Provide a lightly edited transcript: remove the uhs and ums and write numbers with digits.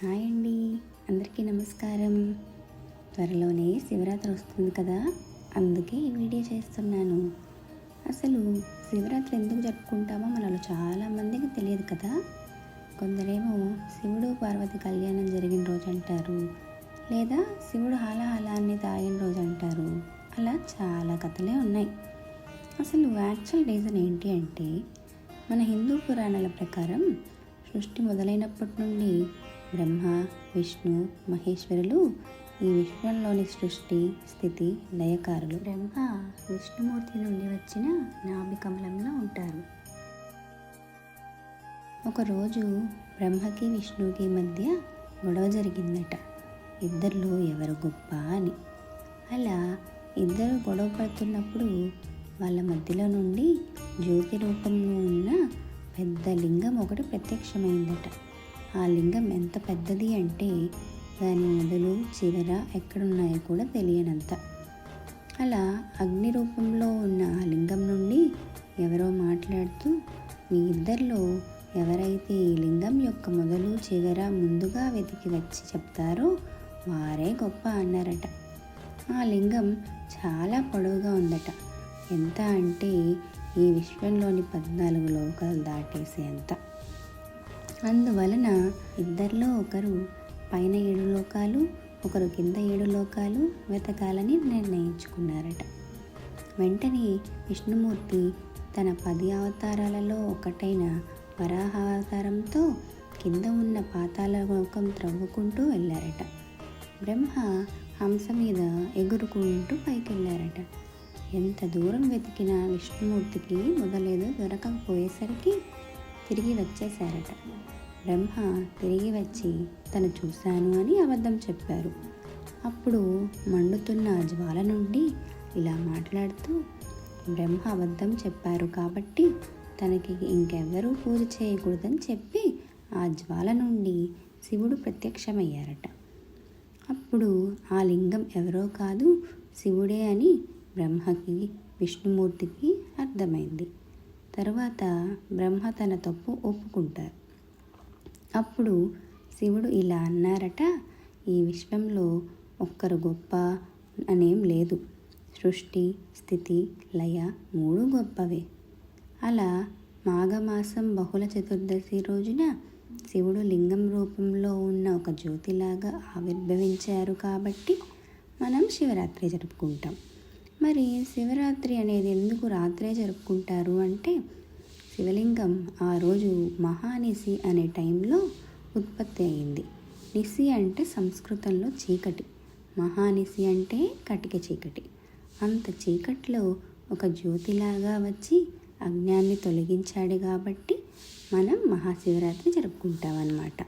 Hi అండి, అందరికీ నమస్కారం. త్వరలోనే శివరాత్రి వస్తుంది కదా, అందుకే ఈ వీడియో చేస్తున్నాను. అసలు శివరాత్రి ఎందుకు జరుపుకుంటామో మనలో చాలామందికి తెలియదు కదా. కొందరేమో శివుడు పార్వతి కళ్యాణం జరిగిన రోజు అంటారు, లేదా శివుడు హాలాహలాన్ని తాగిన రోజు అంటారు. అలా చాలా కథలే ఉన్నాయి. అసలు యాక్చువల్ రీజన్ ఏంటి అంటే, మన హిందూ పురాణాల ప్రకారం సృష్టి మొదలైనప్పటి నుండి బ్రహ్మ, విష్ణు, మహేశ్వరులు ఈ విశ్వంలోని సృష్టి, స్థితి, లయకారులు. బ్రహ్మ విష్ణుమూర్తి నుండి వచ్చిన నాభి కమలంలో ఉంటారు. ఒకరోజు బ్రహ్మకి విష్ణువుకి మధ్య గొడవ జరిగిందట, ఇద్దరిలో ఎవరు గొప్ప అని. అలా ఇద్దరు గొడవ పడుతున్నప్పుడు వాళ్ళ మధ్యలో నుండి జ్యోతి రూపంలో ఉన్న పెద్ద లింగం ఒకటి ప్రత్యక్షమైందట. ఆ లింగం ఎంత పెద్దది అంటే దాని మొదలు చివర ఎక్కడున్నాయో కూడా తెలియనంత. అలా అగ్ని రూపంలో ఉన్న ఆ లింగం నుండి ఎవరో మాట్లాడుతూ, మీ ఇద్దరిలో ఎవరైతే ఈ లింగం యొక్క మొదలు చివర ముందుగా వెతికి వచ్చి చెప్తారో వారే గొప్ప అన్నారట. ఆ లింగం చాలా పొడవుగా ఉందట. ఎంత అంటే ఈ విశ్వంలోని 14 లోకాలు దాటేసేంత. అందువలన ఇద్దరిలో ఒకరు పైన 7 లోకాలు, ఒకరు కింద 7 లోకాలు వెతకాలని నిర్ణయించుకున్నారట. వెంటనే విష్ణుమూర్తి తన 10 అవతారాలలో ఒకటైన వరాహ అవతారంతో కింద ఉన్న పాతాళ లోకం త్రవ్వుకుంటూ వెళ్ళారట. బ్రహ్మ హంస మీద ఎగురుకుంటూ పైకి వెళ్ళారట. ఎంత దూరం వెతికినా విష్ణుమూర్తికి మొదలేదో దొరకకపోయేసరికి తిరిగి వచ్చేశారట. బ్రహ్మ తిరిగి వచ్చి తను చూశాను అని అబద్ధం చెప్పారు. అప్పుడు మండుతున్న జ్వాల నుండి ఇలా మాట్లాడుతూ, బ్రహ్మ అబద్ధం చెప్పారు కాబట్టి తనకి ఇంకెవ్వరూ పూజ చేయకూడదని చెప్పి ఆ జ్వాల నుండి శివుడు ప్రత్యక్షమయ్యారట. అప్పుడు ఆ లింగం ఎవరో కాదు శివుడే అని బ్రహ్మకి, విష్ణుమూర్తికి అర్థమైంది. తరువాత బ్రహ్మ తన తప్పు ఒప్పుకుంటారు. అప్పుడు శివుడు ఇలా అన్నారట, ఈ విశ్వంలో ఒక్కరు గొప్ప అనేం లేదు. సృష్టి, స్థితి, లయ 3 గొప్పవే. అలా మాఘమాసం బహుళ చతుర్దశి రోజున శివుడు లింగం రూపంలో ఉన్న ఒక జ్యోతిలాగా ఆవిర్భవించారు కాబట్టి మనం శివరాత్రి జరుపుకుంటాం. మరి శివరాత్రి అనేది ఎందుకు రాత్రే జరుపుకుంటారు అంటే, శివలింగం ఆ రోజు మహానిశి అనే టైంలో ఉత్పత్తి అయింది. నిశి అంటే సంస్కృతంలో చీకటి, మహానిశి అంటే కటిక చీకటి. అంత చీకట్లో ఒక జ్యోతిలాగా వచ్చి అజ్ఞాన్ని తొలగించాడు కాబట్టి మనం మహాశివరాత్రి జరుపుకుంటాం అన్నమాట.